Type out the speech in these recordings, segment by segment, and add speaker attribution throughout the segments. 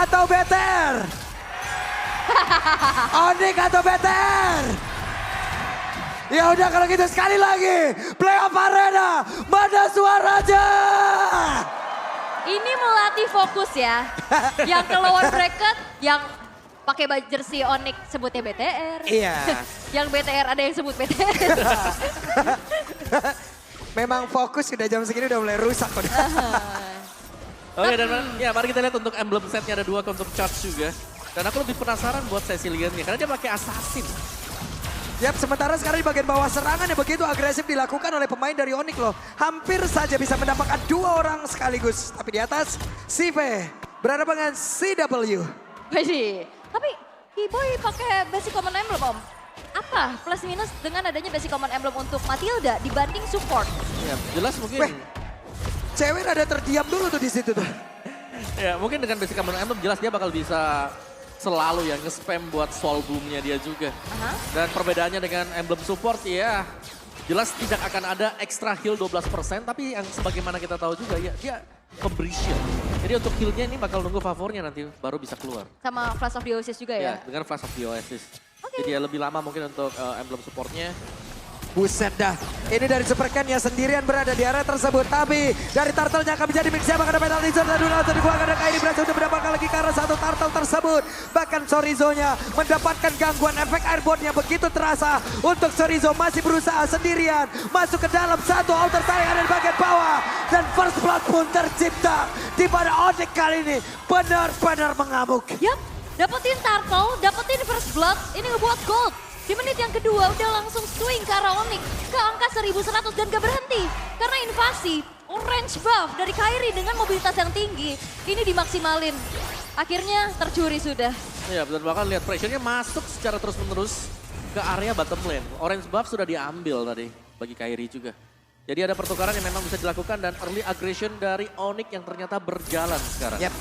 Speaker 1: atau BTR? Onyx atau BTR? Ya udah kalau gitu sekali lagi. Playoff Arena, mana suaranya?
Speaker 2: Ini melatih fokus ya. Yang ke lower bracket, yang pakai jersey Onyx sebutnya BTR.
Speaker 1: Iya.
Speaker 2: Yang BTR ada yang sebut BTR.
Speaker 1: Memang fokus sudah jam segini udah mulai rusak.
Speaker 3: Oke, dan ya mari kita lihat untuk emblem setnya ada 2 untuk charge juga. Dan aku lebih penasaran buat Cecilian-nya karena dia pakai assassin.
Speaker 1: Yap, sementara sekarang di bagian bawah serangan yang begitu agresif dilakukan oleh pemain dari Onyx loh. Hampir saja bisa mendapatkan 2 orang sekaligus. Tapi di atas, Sive berhadapan dengan CW.
Speaker 2: Wih, tapi Keyboy pakai basic common emblem Om. Apa plus minus dengan adanya basic common emblem untuk Matilda dibanding support?
Speaker 3: Ya, jelas mungkin.
Speaker 1: Weh, cewek rada terdiam dulu tuh di situ tuh.
Speaker 3: Ya, mungkin dengan basic common emblem jelas dia bakal bisa selalu ya nge-spam buat soul bloom-nya dia juga. Dan perbedaannya dengan emblem support ya jelas tidak akan ada extra heal 12%, tapi yang sebagaimana kita tahu juga ya dia pemberi shield. Jadi untuk heal-nya ini bakal nunggu favornya nanti baru bisa keluar.
Speaker 2: Sama Flash of the Oasis juga ya?
Speaker 3: Ya, dengan Flash of the Oasis. Jadi ya lebih lama mungkin untuk emblem supportnya.
Speaker 1: Buset dah, ini dari Superken yang sendirian berada di area tersebut. Tapi dari Turtle-nya akan menjadi mix siapa karena penalti zone dan dulu langsung dikeluarkan dan Kairi berhasil untuk mendapatkan lagi ke arah satu Turtle tersebut. Bahkan Chorizo-nya mendapatkan gangguan efek airborne-nya begitu terasa. Untuk Chorizo masih berusaha sendirian masuk ke dalam satu outer tire ada di bagian bawah. Dan first blood pun tercipta di pada Onyx kali ini benar-benar mengamuk.
Speaker 2: Yap, dapetin Turtle, dapetin first blood, ini ngebuat gold. Di menit yang kedua udah langsung swing ke arah Onyx ke angka 1100 dan gak berhenti. Karena invasi orange buff dari Kairi dengan mobilitas yang tinggi ini dimaksimalin. Akhirnya tercuri sudah.
Speaker 3: Ya benar banget, lihat pressure-nya masuk secara terus-menerus ke area bottom lane. Orange buff sudah diambil tadi bagi Kairi juga. Jadi ada pertukaran yang memang bisa dilakukan dan early aggression dari Onyx yang ternyata berjalan sekarang.
Speaker 1: Yep.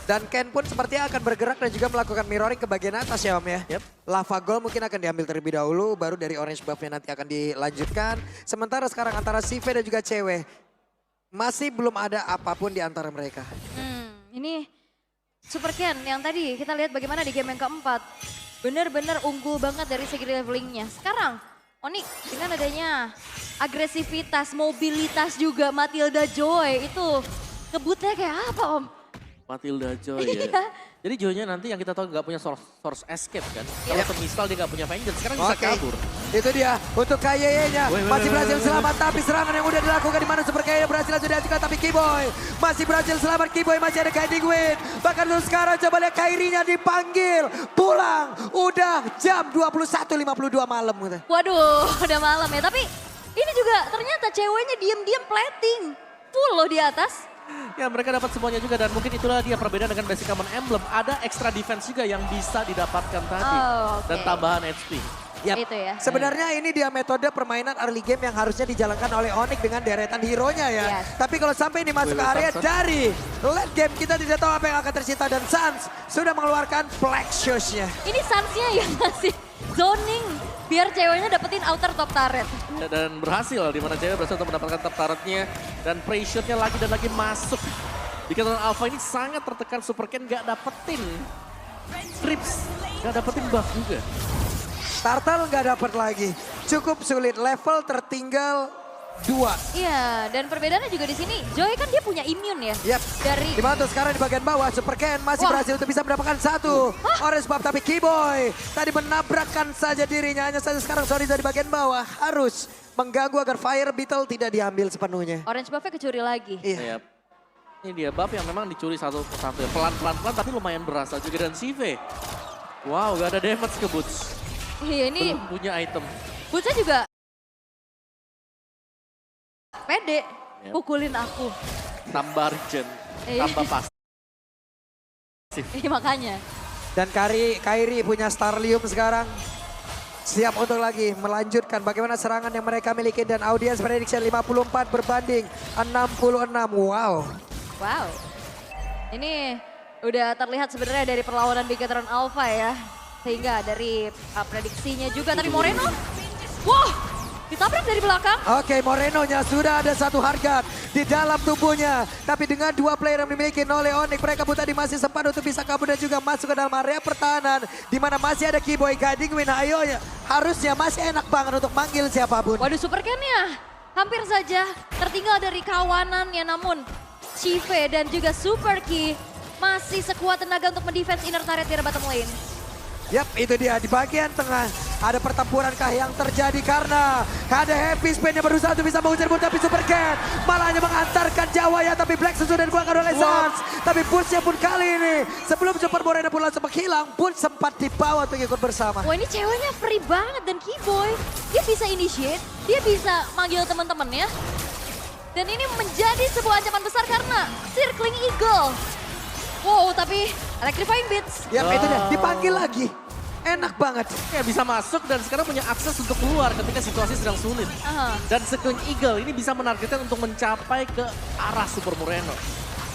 Speaker 1: Dan Ken pun sepertinya akan bergerak dan juga melakukan mirroring ke bagian atas ya Om ya.
Speaker 3: Yep.
Speaker 1: Lava Gold mungkin akan diambil terlebih dahulu, baru dari orange buff-nya nanti akan dilanjutkan. Sementara sekarang antara Sive dan juga Cewek, masih belum ada apapun di antara mereka.
Speaker 2: Ini Super Ken yang tadi kita lihat bagaimana di game yang keempat. Benar-benar unggul banget dari segi levelingnya. Sekarang Onyx dengan adanya agresivitas, mobilitas juga Matilda Joy itu ngebutnya kayak apa Om?
Speaker 3: Matilda Joy ya.
Speaker 2: Iya.
Speaker 3: Jadi Joy-nya nanti yang kita tahu nggak punya source escape kan. Kalau semisal dia nggak punya vengeance, sekarang bisa kabur.
Speaker 1: Itu dia untuk KYY-nya. Masih berhasil
Speaker 3: weh.
Speaker 1: selamat tapi serangan yang udah dilakukan di mana Super KYY berhasil langsung diajukan tapi Keyboy masih berhasil selamat. Keyboy masih ada guiding win. Bahkan untuk sekarang coba lihat Kairinya dipanggil pulang. Udah jam 21.52 malam gitu.
Speaker 2: Waduh udah malam ya tapi ini juga ternyata ceweknya diam-diam plating. Full loh di atas.
Speaker 3: Ya mereka dapat semuanya juga dan mungkin itulah dia perbedaan dengan basic common emblem. Ada extra defense juga yang bisa didapatkan tadi.
Speaker 2: Oh, oke.
Speaker 3: Dan tambahan HP.
Speaker 1: Yap.
Speaker 2: Itu ya.
Speaker 1: Sebenarnya ini dia metode permainan early game yang harusnya dijalankan oleh Onyx dengan deretan hero-nya ya.
Speaker 2: Yes.
Speaker 1: Tapi kalau sampai ini masuk ke area dari late game kita tidak tahu apa yang akan tercipta dan Sans sudah mengeluarkan Black Shoes-nya.
Speaker 2: Ini Sansnya yang ngasih zoning biar ceweknya dapetin outer top turret.
Speaker 3: Dan berhasil, di mana cewek berhasil untuk mendapatkan top turret-nya. Dan pressure-nya lagi dan lagi masuk. Di Keturunan Alpha ini sangat tertekan, Super Ken gak dapetin trips, gak dapetin buff juga.
Speaker 1: Turtle nggak dapat lagi. Cukup sulit, level tertinggal 2.
Speaker 2: Iya, dan perbedaannya juga di sini. Joy kan dia punya immune ya.
Speaker 1: Yap.
Speaker 2: Dari
Speaker 1: Di mana tuh sekarang di bagian bawah Super Ken masih berhasil untuk bisa mendapatkan satu orange buff tapi Keyboy tadi menabrakkan saja dirinya. Hanya saja sekarang Chorizo di bagian bawah harus mengganggu agar Fire Beetle tidak diambil sepenuhnya.
Speaker 2: orange buff-nya kecuri lagi.
Speaker 1: Iya.
Speaker 3: Yap. Ini dia buff yang memang dicuri satu persatu ya. Pelan-pelan tapi lumayan berasa juga. Dan Sive, wow gak ada damage ke Boots.
Speaker 2: Iya ini
Speaker 3: Belum punya item.
Speaker 2: Boots-nya juga pede.
Speaker 3: Yap.
Speaker 2: Pukulin aku.
Speaker 3: Tambah regen,
Speaker 2: Iya.
Speaker 3: tambah pasif.
Speaker 2: Iya makanya.
Speaker 1: Dan Kairi punya Starlium sekarang. Siap untuk lagi melanjutkan bagaimana serangan yang mereka miliki. Dan audience prediction 54 berbanding 66. Wow.
Speaker 2: Wow. Ini udah terlihat sebenarnya dari perlawanan Bigetron Alpha ya. Sehingga dari prediksinya juga tadi Moreno. Wah, Ditabrak dari belakang.
Speaker 1: Oke, Moreno-nya sudah ada satu harga di dalam tubuhnya. Tapi dengan dua player yang dimiliki oleh Onyx, mereka pun tadi masih sempat untuk bisa kabur dan juga masuk ke dalam area pertahanan. Di mana masih ada Keyboy guiding win. Ayo ya, harusnya masih enak banget untuk manggil siapapun.
Speaker 2: Waduh, Super Ken-nya hampir saja tertinggal dari kawanannya. Namun Chive dan juga Super Key masih sekuat tenaga untuk mendefense inner turret di bottom lane.
Speaker 1: Yap, itu dia di bagian tengah. Ada pertempuran kah yang terjadi karena ada Heavy Spin yang berusaha untuk bisa mengujar Bun, tapi Super Ken malah hanya mengantarkan Jawa ya, tapi Black sudah dikeluarkan oleh Sans. Tapi Pushnya pun kali ini sebelum Super Moreno pun langsung menghilang, pun sempat dibawa untuk ikut bersama.
Speaker 2: Wah, ini ceweknya free banget dan Keyboy. Dia bisa initiate, dia bisa manggil teman-temannya. Dan ini menjadi sebuah ancaman besar karena Circling Eagle. Wow, tapi Electrifying Beats.
Speaker 1: Yap, itu dia dipanggil lagi. Enak banget.
Speaker 3: Ya bisa masuk dan sekarang punya akses untuk keluar ketika situasi sedang sulit. Dan Circling Eagle ini bisa menargetkan untuk mencapai ke arah Super Moreno.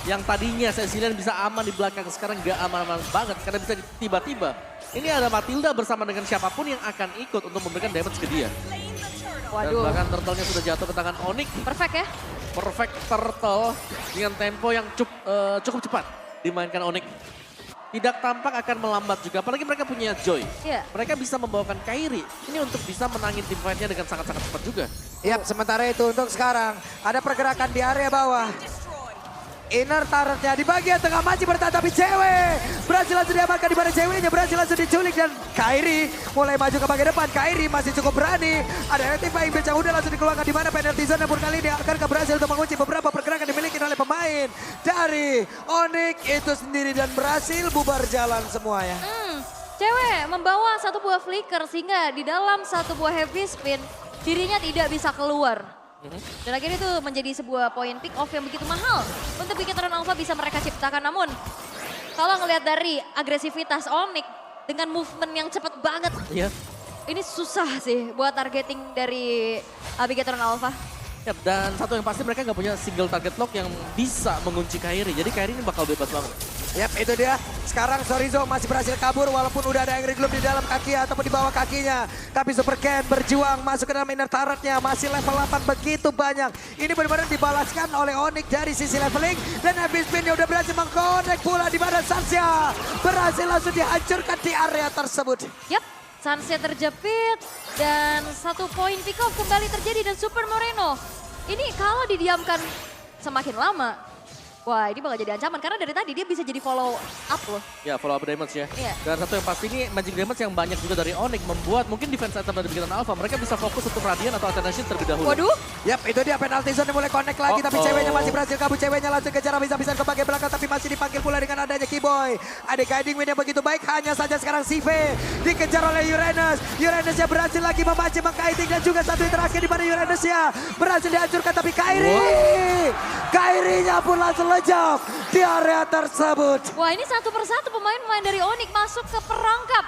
Speaker 3: Yang tadinya Cecilian bisa aman di belakang, sekarang nggak aman-aman banget karena bisa tiba-tiba. Ini ada Matilda bersama dengan siapapun yang akan ikut untuk memberikan damage ke dia. Dan
Speaker 2: Waduh.
Speaker 3: bahkan turtle-nya sudah jatuh ke tangan Onyx.
Speaker 2: Perfect ya.
Speaker 3: Perfect turtle dengan tempo yang cukup cepat dimainkan Onyx. Tidak tampak akan melambat juga, apalagi mereka punya Joy.
Speaker 2: Iya.
Speaker 3: Mereka bisa membawakan Kairi ini untuk bisa menangin tim fight-nya dengan sangat-sangat cepat juga.
Speaker 1: Yap, sementara itu untuk sekarang ada pergerakan di area bawah. Inner turretnya di bagian tengah masih bertahan, tapi cewek berhasil langsung diamankan, di mana ceweknya berhasil langsung diculik dan Kairi mulai maju ke bagian depan. Kairi masih cukup berani. Ada Electrifying Beats yang udah langsung dikeluarkan, di mana penalty zone pun kali ini akan berhasil untuk mengunci beberapa pergerakan dimiliki oleh pemain dari Onyx itu sendiri dan berhasil bubar jalan semuanya.
Speaker 2: Cewek membawa satu buah flicker sehingga di dalam satu buah heavy spin dirinya tidak bisa keluar. Dan akhirnya itu menjadi sebuah poin pick off yang begitu mahal untuk Bigetron Alpha bisa mereka ciptakan. Namun kalau ngelihat dari agresivitas Onyx dengan movement yang cepat banget,
Speaker 3: Iya.
Speaker 2: ini susah sih buat targeting dari Bigetron Alpha.
Speaker 3: Yap, dan satu yang pasti mereka nggak punya single target lock yang bisa mengunci Kairi. Jadi Kairi ini bakal bebas banget.
Speaker 1: Yap, itu dia. Sekarang Sorizo masih berhasil kabur walaupun udah ada Angry Gloom di dalam kaki ataupun di bawah kakinya. Tapi Super Ken berjuang masuk ke dalam inner turretnya. Masih level 8 begitu banyak. Ini benar-benar dibalaskan oleh Onyx dari sisi leveling. Dan habis spinnya udah berhasil mengkonek pula di mana Sansya berhasil langsung dihancurkan di area tersebut.
Speaker 2: Yap, Sansya terjepit dan satu poin pick off kembali terjadi dan Super Moreno. Ini kalau didiamkan semakin lama, wah ini bakal jadi ancaman karena dari tadi dia bisa jadi follow up loh.
Speaker 3: Ya, follow up damage ya.
Speaker 2: Iya.
Speaker 3: Dan satu yang pasti ini magic damage yang banyak juga dari Onyx membuat mungkin defense item dari Bigetron Alpha mereka bisa fokus untuk Radiant atau Alternation terlebih dahulu.
Speaker 2: Waduh.
Speaker 1: Yap, itu dia penalty zone mulai connect lagi, tapi ceweknya masih berhasil kabur. Ceweknya langsung kejar habis-habisan ke bagian belakang, tapi masih dipanggil pula dengan adanya Keyboy. Ada guiding win yang begitu baik, hanya saja sekarang Sive dikejar oleh Uranus. Uranusnya berhasil lagi memancing mengkiting dan juga satu yang terakhir di mana Uranusnya berhasil dihancurkan, tapi Kairinya pun langsung lejap di area tersebut.
Speaker 2: Wah ini satu persatu pemain-pemain dari Onyx masuk ke perangkap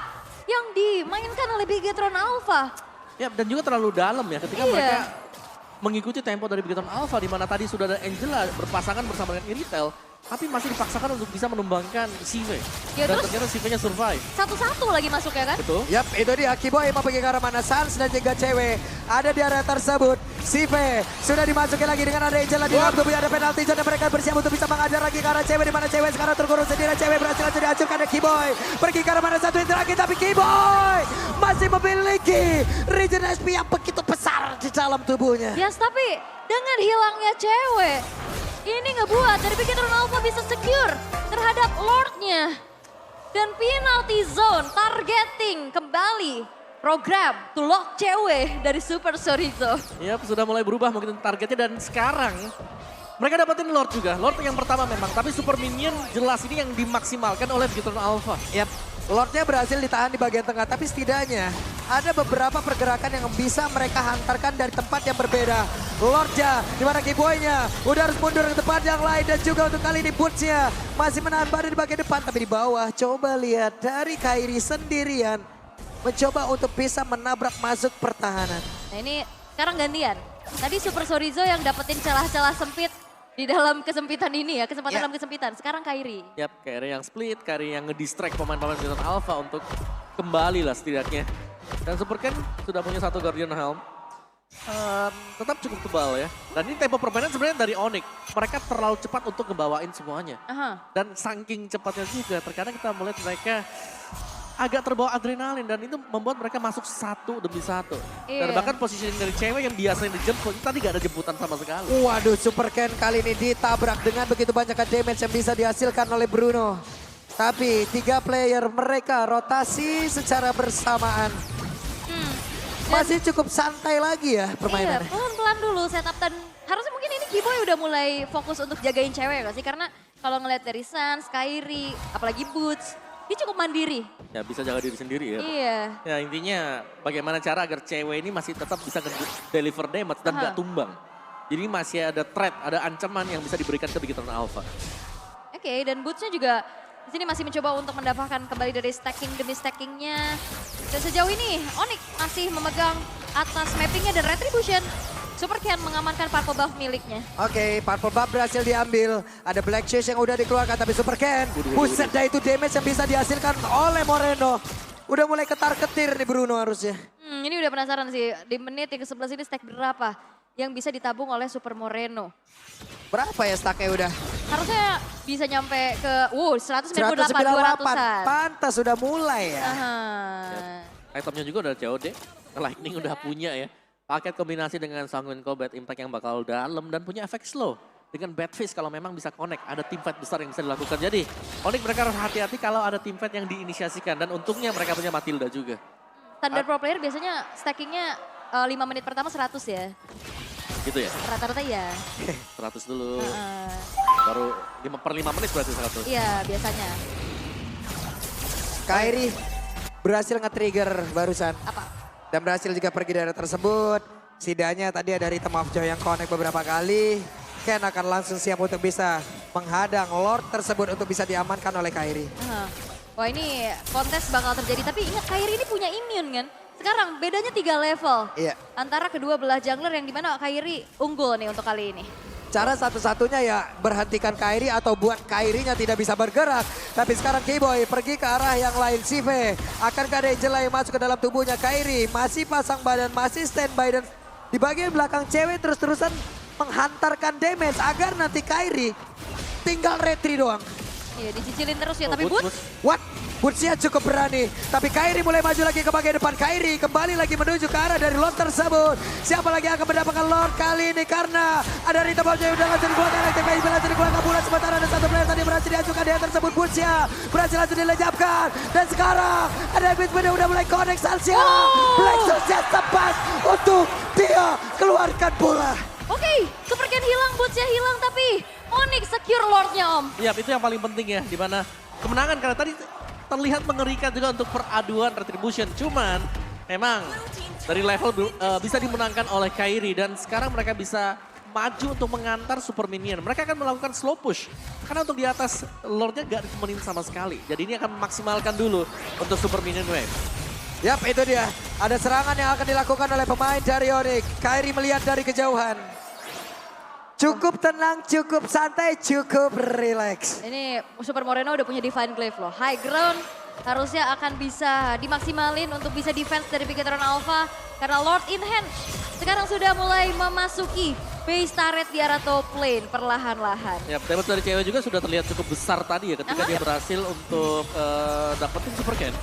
Speaker 2: yang dimainkan oleh Bigetron Alpha.
Speaker 3: Ya, dan juga terlalu dalam ya ketika
Speaker 2: Iya.
Speaker 3: mereka mengikuti tempo dari Bigetron Alpha di mana tadi sudah ada Angela berpasangan bersama dengan Iritel, tapi masih dipaksakan untuk bisa menumbangkan Sive.
Speaker 2: Ya,
Speaker 3: Dan
Speaker 2: terus?
Speaker 3: ternyata Sive-nya survive.
Speaker 2: Satu-satu lagi masuk ya kan?
Speaker 3: Betul.
Speaker 1: Yap, itu dia Keyboy mau pergi ke arah mana. Sans dan juga cewek ada di area tersebut. Sive sudah dimasuki lagi dengan ada Angela di dalam tubuh, ada penalti zone dan mereka bersiap untuk bisa mengajar lagi ke arah cewek, di mana cewek sekarang terkurung sendiri. Cewek berhasil langsung dihancurkan oleh Keyboy. Pergi ke arah mana satu yang terakhir, tapi Keyboy masih memiliki regen SP yang begitu besar di dalam tubuhnya.
Speaker 2: Yes, tapi dengan hilangnya cewek, ini ngebuat dari Bigetron Alpha bisa secure terhadap Lordnya. Dan penalty zone targeting kembali program to lock cewek dari Super Sorizo.
Speaker 3: Yap, sudah mulai berubah mungkin targetnya dan sekarang mereka dapetin Lord juga. Lord yang pertama memang, tapi Super Minion jelas ini yang dimaksimalkan oleh Bigetron Alpha.
Speaker 1: Yap, Lordnya berhasil ditahan di bagian tengah, tapi setidaknya ada beberapa pergerakan yang bisa mereka hantarkan dari tempat yang berbeda. Lordnya, di mana Keyboy-nya udah harus mundur ke tempat yang lain dan juga untuk kali ini Boots-nya masih menahan badan di bagian depan, tapi di bawah coba lihat dari Kairi sendirian mencoba untuk bisa menabrak masuk pertahanan.
Speaker 2: Nah ini sekarang gantian. Tadi Super Sorizo yang dapetin celah-celah sempit di dalam kesempitan ini ya, kesempatan dalam kesempitan. Sekarang Kairi.
Speaker 3: Yap, Kairi yang split, Kairi yang ngedistract pemain-pemain Bigetron Alpha untuk kembali lah setidaknya. Dan Super Ken sudah punya satu Guardian Helm. Tetap cukup tebal ya. Dan ini tempo permainan sebenarnya dari Onyx. Mereka terlalu cepat untuk ngebawain semuanya. Dan saking cepatnya juga, terkadang kita melihat mereka agak terbawa adrenalin dan itu membuat mereka masuk satu demi satu. Dan bahkan positioning dari cewek yang biasanya dijemput, tadi gak ada jemputan sama sekali.
Speaker 1: Waduh, Super Ken kali ini ditabrak dengan begitu banyak damage yang bisa dihasilkan oleh Bruno. Tapi 3 player mereka rotasi secara bersamaan. Masih cukup santai lagi ya permainannya.
Speaker 2: Iya, pelan-pelan dulu setup dan harusnya mungkin ini Kiboy udah mulai fokus untuk jagain cewek gak sih? Karena kalau ngeliat dari Sans, Kairi, apalagi Boots, dia cukup mandiri.
Speaker 3: Ya bisa jaga diri sendiri ya.
Speaker 2: Iya.
Speaker 3: Ya intinya bagaimana cara agar cewek ini masih tetap bisa deliver damage dan gak tumbang. Jadi masih ada threat, ada ancaman yang bisa diberikan ke Big Hit Alpha.
Speaker 2: Oke, dan Bootsnya juga di sini masih mencoba untuk mendapatkan kembali dari stacking demi stackingnya. Dan sejauh ini Onyx masih memegang atas mappingnya dan Retribution. Super Ken mengamankan purple buff miliknya.
Speaker 1: Oke, purple buff berhasil diambil. Ada Black Chase yang udah dikeluarkan tapi Super Ken. Buset dah itu damage yang bisa dihasilkan oleh Moreno. Udah mulai ketar-ketir nih Bruno harusnya.
Speaker 2: Ini udah penasaran sih, di menit yang ke-11 ini stack berapa yang bisa ditabung oleh Super Moreno.
Speaker 1: Berapa ya stacknya udah?
Speaker 2: Harusnya bisa nyampe ke 198, 200-an.
Speaker 1: Pantas sudah mulai ya.
Speaker 3: Itemnya juga udah COD, Lightning udah punya ya. Paket kombinasi dengan Sanguine Combat Impact yang bakal dalam dan punya efek slow. Dengan Badfish kalau memang bisa connect, ada team fight besar yang bisa dilakukan. Jadi Onyx mereka harus hati-hati kalau ada team fight yang diinisiasikan. Dan untungnya mereka punya Matilda juga.
Speaker 2: Standar pro player biasanya stackingnya 5 menit pertama 100 ya.
Speaker 3: Gitu ya?
Speaker 2: Rata-rata ya.
Speaker 3: 100 dulu. Baru 5 menit berarti 100.
Speaker 2: Iya biasanya.
Speaker 1: Kairi berhasil nge-trigger barusan.
Speaker 2: Apa?
Speaker 1: Dan berhasil juga pergi dari tersebut. Setidaknya tadi ada Rhythm of Joy yang connect beberapa kali. Ken akan langsung siap untuk bisa menghadang Lord tersebut untuk bisa diamankan oleh Kairi.
Speaker 2: Wah ini kontes bakal terjadi, tapi ingat Kairi ini punya immune kan? Sekarang bedanya 3 level.
Speaker 1: Iya.
Speaker 2: Antara kedua belah jungler yang dimana Kairi unggul nih untuk kali ini.
Speaker 1: Cara satu-satunya ya berhentikan Kairi atau buat Kairinya tidak bisa bergerak. Tapi sekarang Kiboy pergi ke arah yang lain. Sive akankah ada Angela yang masuk ke dalam tubuhnya Kairi. Masih pasang badan, masih standby dan di bagian belakang cewek terus-terusan menghantarkan damage agar nanti Kairi tinggal retri doang.
Speaker 2: Iya dicicilin terus ya, tapi Boots.
Speaker 1: What? Bootsnya cukup berani. Tapi Kairi mulai maju lagi ke bagian depan. Kairi kembali lagi menuju ke arah dari Lord tersebut. Siapa lagi yang akan mendapatkan Lord kali ini? Karena ada Rita Bauja yang udah langsung dikeluarkan. TPI berhasil dikeluarkan bulan. Sementara ada satu player tadi berhasil diajukan. Dia tersebut Bootsnya berhasil langsung dilejapkan. Dan sekarang ada Ebit udah mulai connect Salsia. Black Soulsnya tepat untuk dia keluarkan bola.
Speaker 2: Oke, Super Ken hilang, Bootsnya hilang, tapi Onyx secure Lordnya Om.
Speaker 3: Iya itu yang paling penting ya, dimana kemenangan karena tadi terlihat mengerikan juga untuk peraduan Retribution. Cuman memang dari level bisa dimenangkan oleh Kairi dan sekarang mereka bisa maju untuk mengantar Super Minion. Mereka akan melakukan slow push karena untuk di atas Lordnya gak ditemenin sama sekali. Jadi ini akan memaksimalkan dulu untuk Super Minion Wave.
Speaker 1: Yap, itu dia. Ada serangan yang akan dilakukan oleh pemain dari Onyx. Kairi melihat dari kejauhan. Cukup tenang, cukup santai, cukup relax.
Speaker 2: Ini Super Moreno udah punya Divine Glaive loh. High ground harusnya akan bisa dimaksimalin untuk bisa defense dari Big Hit Alpha. Karena Lord in hand sekarang sudah mulai memasuki base turret di arah top lane perlahan-lahan.
Speaker 3: Ya, damage dari cewek juga sudah terlihat cukup besar tadi ya ketika dia berhasil untuk dapetin Super Ken.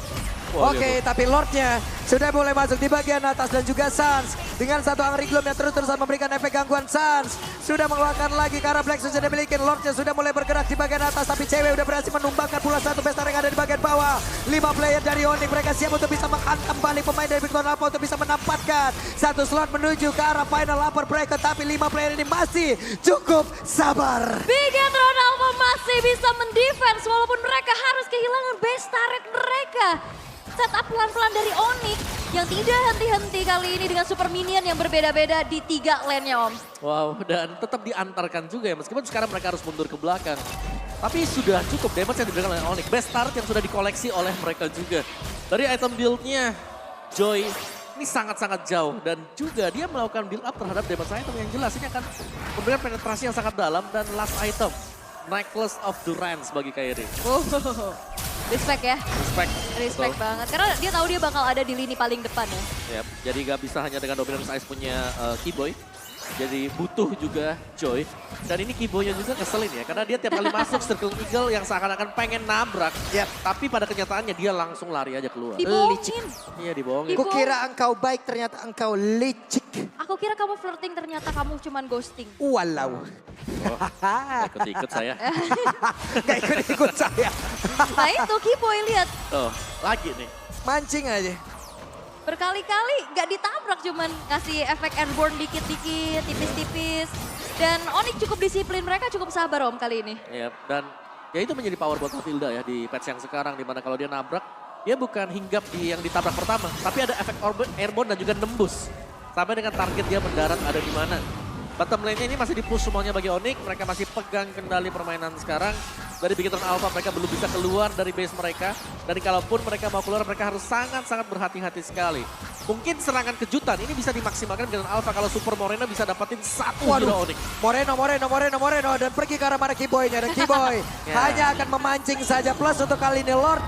Speaker 1: Oke, tapi Lordnya sudah mulai masuk di bagian atas dan juga Sans. Dengan satu Angry Gloom yang terus-terusan memberikan efek gangguan. Sans sudah mengeluarkan lagi karena Black Suns yang dimiliki. Lordnya sudah mulai bergerak di bagian atas. Tapi cewek udah berhasil menumbangkan pula satu pesta yang ada di bagian bawah. 5 player dari Onyx mereka siap untuk bisa menghantam balik pemain dari Big Hit Alpha untuk bisa menempatkan satu slot menuju ke arah final upper bracket. Tapi 5 player ini masih cukup sabar.
Speaker 2: Big Hit Alpha masih bisa mendefense walaupun mereka harus kehilangan base turret mereka. Setup pelan-pelan dari Onyx yang tidak henti-henti kali ini dengan Super Minion yang berbeda-beda di 3 lane-nya Om.
Speaker 3: Wow, dan tetap diantarkan juga ya meskipun sekarang mereka harus mundur ke belakang. Tapi sudah cukup damage yang diberikan oleh Onyx. Best start yang sudah dikoleksi oleh mereka juga. Dari item build-nya, Joy ini sangat-sangat jauh. Dan juga dia melakukan build up terhadap damage item yang jelas. Ini akan memberikan penetrasi yang sangat dalam dan last item. Necklace of Durance bagi Kairi.
Speaker 2: Respect ya.
Speaker 3: Respect.
Speaker 2: Respect
Speaker 3: Betul.
Speaker 2: banget. Karena dia tahu dia bakal ada di lini paling depan ya.
Speaker 3: Yap, jadi gak bisa hanya dengan dominance Ice punya Keyboy. Jadi butuh juga Joy. Dan ini Keyboynya juga ngeselin ya. Karena dia tiap kali masuk Circle Eagle yang seakan-akan pengen nabrak.
Speaker 1: Yap.
Speaker 3: Tapi pada kenyataannya dia langsung lari aja keluar.
Speaker 2: Dibohongin.
Speaker 3: Iya dibohongin.
Speaker 1: Kukira engkau baik, ternyata engkau licik.
Speaker 2: Aku kira kamu flirting, ternyata kamu cuman ghosting.
Speaker 1: Walau.
Speaker 3: Ikut-ikut saya.
Speaker 1: Gak ikut-ikut saya.
Speaker 2: Nah itu Keyboy lihat.
Speaker 3: Oh, lagi nih.
Speaker 1: Mancing aja.
Speaker 2: Berkali-kali gak ditabrak, cuman ngasih efek airborne dikit-dikit, tipis-tipis. Dan Onyx cukup disiplin, mereka cukup sabar Om kali ini.
Speaker 3: Iya, dan ya itu menjadi power buat Matilda ya di patch yang sekarang. Dimana kalau dia nabrak, dia bukan hinggap di yang ditabrak pertama. Tapi ada efek airborne dan juga nembus. Sampai dengan target dia mendarat ada di mana. Bottom lane-nya ini masih di-push semuanya bagi Onyx. Mereka masih pegang kendali permainan sekarang. Dari Bigetron Alpha mereka belum bisa keluar dari base mereka. Dan kalaupun mereka mau keluar, mereka harus sangat-sangat berhati-hati sekali. Mungkin serangan kejutan ini bisa dimaksimalkan Bigetron Alpha kalau Super Moreno bisa dapatin satu hero Onyx.
Speaker 1: Moreno. Dan pergi ke arah mana Keyboy-nya. Dan Keyboy
Speaker 3: Ya.
Speaker 1: hanya akan memancing saja. Plus untuk kali ini Lord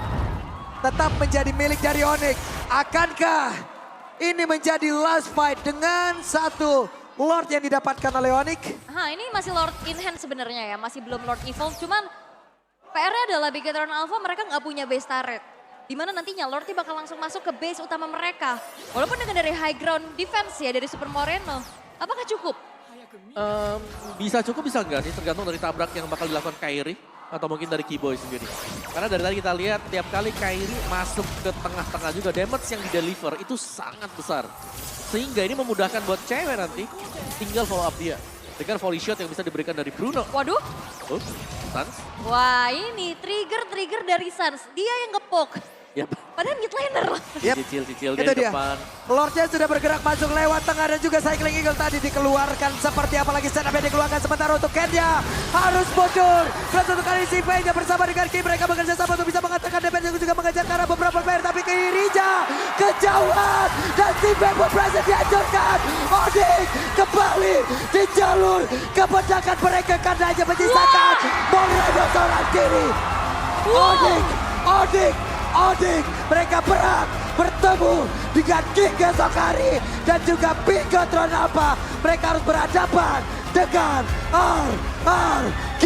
Speaker 1: tetap menjadi milik dari Onyx. Akankah ini menjadi last fight dengan satu Lord yang didapatkan oleh Onyx?
Speaker 2: Ini masih Lord in hand sebenarnya ya, masih belum Lord Evolve. Cuman PR-nya adalah Bigetron Alpha mereka nggak punya base turret. Dimana nantinya Lordnya bakal langsung masuk ke base utama mereka. Walaupun dengan dari high ground defense ya dari Super Moreno. Apakah cukup?
Speaker 3: Bisa cukup bisa enggak nih tergantung dari tabrak yang bakal dilakukan Kairi. Atau mungkin dari Keyboy sendiri. Karena dari tadi kita lihat tiap kali Kairi masuk ke tengah-tengah juga damage yang di-deliver itu sangat besar. Sehingga ini memudahkan buat cewek nanti tinggal follow up dia. Dengan volley shot yang bisa diberikan dari Bruno.
Speaker 2: Waduh.
Speaker 3: Sans.
Speaker 2: Wah ini trigger dari Sans. Dia yang ngepok.
Speaker 3: Yap.
Speaker 2: Padahal mid laner.
Speaker 1: Yep.
Speaker 3: Cicil-cicil
Speaker 1: Itu
Speaker 3: dia di
Speaker 1: dia.
Speaker 3: depan.
Speaker 1: Lordnya sudah bergerak masuk lewat tengah dan juga Cycling Eagle tadi dikeluarkan. Seperti apa lagi setup yang dikeluarkan sementara untuk Kenya. Harus mundur. Plus untuk kali si Vega bersama dengan Kim. Mereka bekerja sama untuk bisa mengatakan defense yang juga mengejar ke arah beberapa player. Tapi Kirija kejauhan. Dan si Vega berhasil dihancurkan. Onyx kembali di jalur kebenakan mereka karena hanya menyisakan Moreno seorang diri. Onyx, mereka berhak bertemu dengan King esok hari dan juga Bigetron Alpha. Mereka harus berhadapan dengan RRQ.